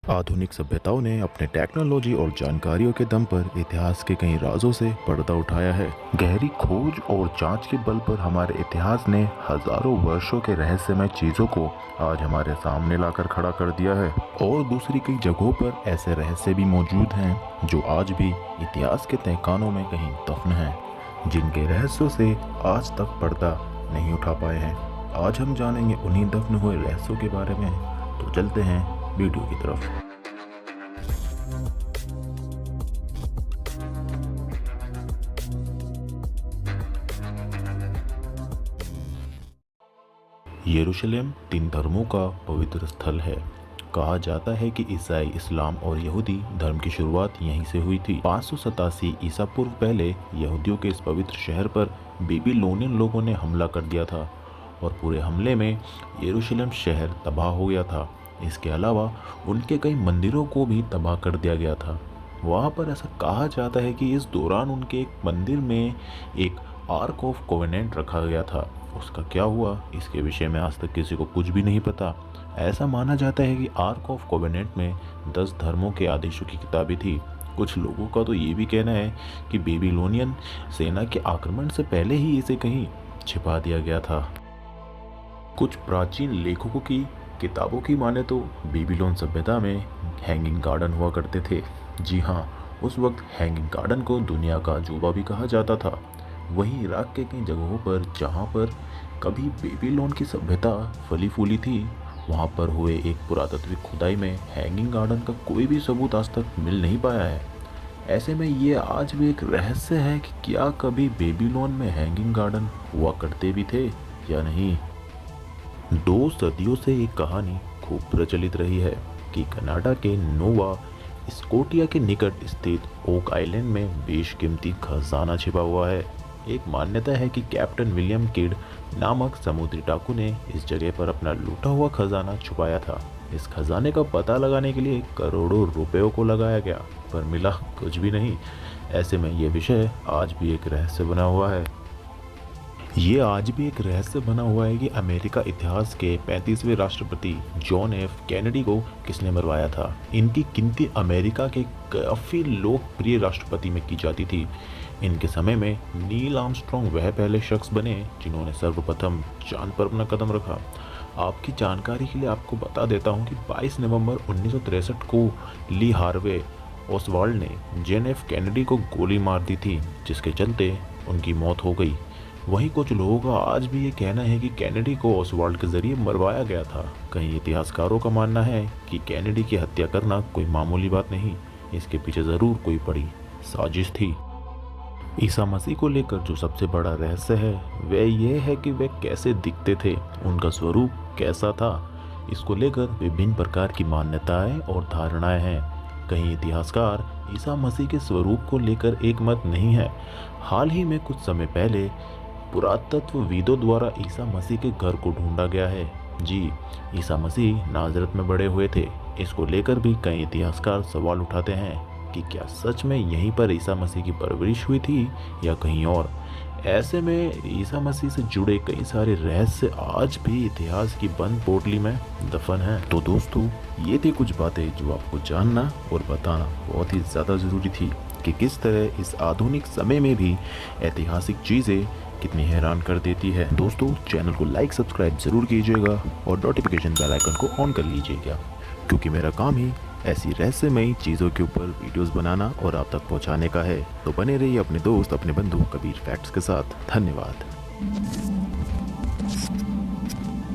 आधुनिक सभ्यताओं ने अपने टेक्नोलॉजी और जानकारियों के दम पर इतिहास के कई राजों से पर्दा उठाया है। गहरी खोज और जांच के बल पर हमारे इतिहास ने हजारों वर्षों के रहस्यमय चीजों को आज हमारे सामने लाकर खड़ा कर दिया है। और दूसरी कई जगहों पर ऐसे रहस्य भी मौजूद हैं जो आज भी इतिहास के तहखानों में कहीं दफन हैं, जिनके रहस्यों से आज तक पर्दा नहीं उठा पाए हैं। आज हम जानेंगे उन्हीं दफन हुए रहस्यों के बारे में। तो चलते हैं वीडियो की तरफ। यरूशलेम 3 धर्मों का पवित्र स्थल है। कहा जाता है कि ईसाई, इस्लाम और यहूदी धर्म की शुरुआत यहीं से हुई थी। 587 ईसा पूर्व पहले यहूदियों के इस पवित्र शहर पर बेबीलोनियन लोगों ने हमला कर दिया था और पूरे हमले में यरूशलेम शहर तबाह हो गया था। इसके अलावा उनके कई मंदिरों को भी तबाह कर दिया गया था। वहाँ पर ऐसा कहा जाता है कि इस दौरान उनके एक मंदिर में एक आर्क ऑफ कोवेनेंट रखा गया था। उसका क्या हुआ, इसके विषय में आज तक किसी को कुछ भी नहीं पता। ऐसा माना जाता है कि आर्क ऑफ कोवेनेंट में 10 धर्मों के आदेशों की किताबें थी। कुछ लोगों का तो ये भी कहना है कि बेबीलोनियन सेना के आक्रमण से पहले ही इसे कहीं छिपा दिया गया था। कुछ प्राचीन लेखकों की किताबों की माने तो बेबीलोन सभ्यता में हैंगिंग गार्डन हुआ करते थे। जी हाँ, उस वक्त हैंगिंग गार्डन को दुनिया का अजूबा भी कहा जाता था। वहीं इराक के कई जगहों पर जहाँ पर कभी बेबीलोन की सभ्यता फली फूली थी, वहाँ पर हुए एक पुरातात्विक खुदाई में हैंगिंग गार्डन का कोई भी सबूत आज तक मिल नहीं पाया है। ऐसे में ये आज भी एक रहस्य है कि क्या कभी बेबीलोन में हैंगिंग गार्डन हुआ करते भी थे या नहीं। 2 सदियों से एक कहानी खूब प्रचलित रही है कि कनाडा के नोवा स्कोटिया के निकट स्थित ओक आइलैंड में बेशकीमती खजाना छिपा हुआ है। एक मान्यता है कि कैप्टन विलियम किड नामक समुद्री डाकू ने इस जगह पर अपना लूटा हुआ खजाना छुपाया था। इस खजाने का पता लगाने के लिए करोड़ों रुपयों को लगाया गया, पर मिला कुछ भी नहीं। ऐसे में ये विषय आज भी एक रहस्य बना हुआ है। ये आज भी एक रहस्य बना हुआ है कि अमेरिका इतिहास के 35वें राष्ट्रपति जॉन एफ कैनेडी को किसने मरवाया था। इनकी गिनती अमेरिका के काफ़ी लोकप्रिय राष्ट्रपति में की जाती थी। इनके समय में नील आर्मस्ट्रॉन्ग वह पहले शख्स बने जिन्होंने सर्वप्रथम चांद पर अपना कदम रखा। आपकी जानकारी के लिए आपको बता देता हूँ कि 22 नवंबर 1963 को ली हार्वे ओसवाल्ड ने जॉन एफ कैनेडी को गोली मार दी थी, जिसके चलते उनकी मौत हो गई। वहीं कुछ लोगों का आज भी ये कहना है कि कैनेडी को ओसवाल्ड के जरिए मरवाया गया था। कई इतिहासकारों का मानना है कि कैनेडी की हत्या करना कोई मामूली बात नहीं, इसके पीछे ज़रूर कोई बड़ी साजिश थी। ईसा मसीह को लेकर जो सबसे बड़ा रहस्य है वह यह है कि वे कैसे दिखते थे, उनका स्वरूप कैसा था। इसको लेकर विभिन्न प्रकार की मान्यताएं और धारणाएं हैं। कई इतिहासकार ईसा मसीह के स्वरूप को लेकर एक मत नहीं है। हाल ही में कुछ समय पहले पुरातत्वविदों द्वारा ईसा मसीह के घर को ढूंढा गया है। जी, ईसा मसीह नाजरत में बड़े हुए थे। इसको लेकर भी कई इतिहासकार सवाल उठाते हैं कि क्या सच में यहीं पर ईसा मसीह की परवरिश हुई थी या कहीं और। ऐसे में ईसा मसीह से जुड़े कई सारे रहस्य आज भी इतिहास की बंद पोटली में दफन हैं। तो दोस्तों, ये थी कुछ बातें जो आपको जानना और बताना बहुत ही ज़्यादा ज़रूरी थी कि किस तरह इस आधुनिक समय में भी ऐतिहासिक चीज़ें कितनी हैरान कर देती है। दोस्तों, चैनल को लाइक सब्सक्राइब ज़रूर कीजिएगा और नोटिफिकेशन बेल आइकन को ऑन कर लीजिएगा, क्योंकि मेरा काम ही ऐसी रहस्यमयी चीज़ों के ऊपर वीडियोस बनाना और आप तक पहुंचाने का है। तो बने रहिए अपने दोस्त, अपने बंधु कबीर फैक्ट्स के साथ। धन्यवाद।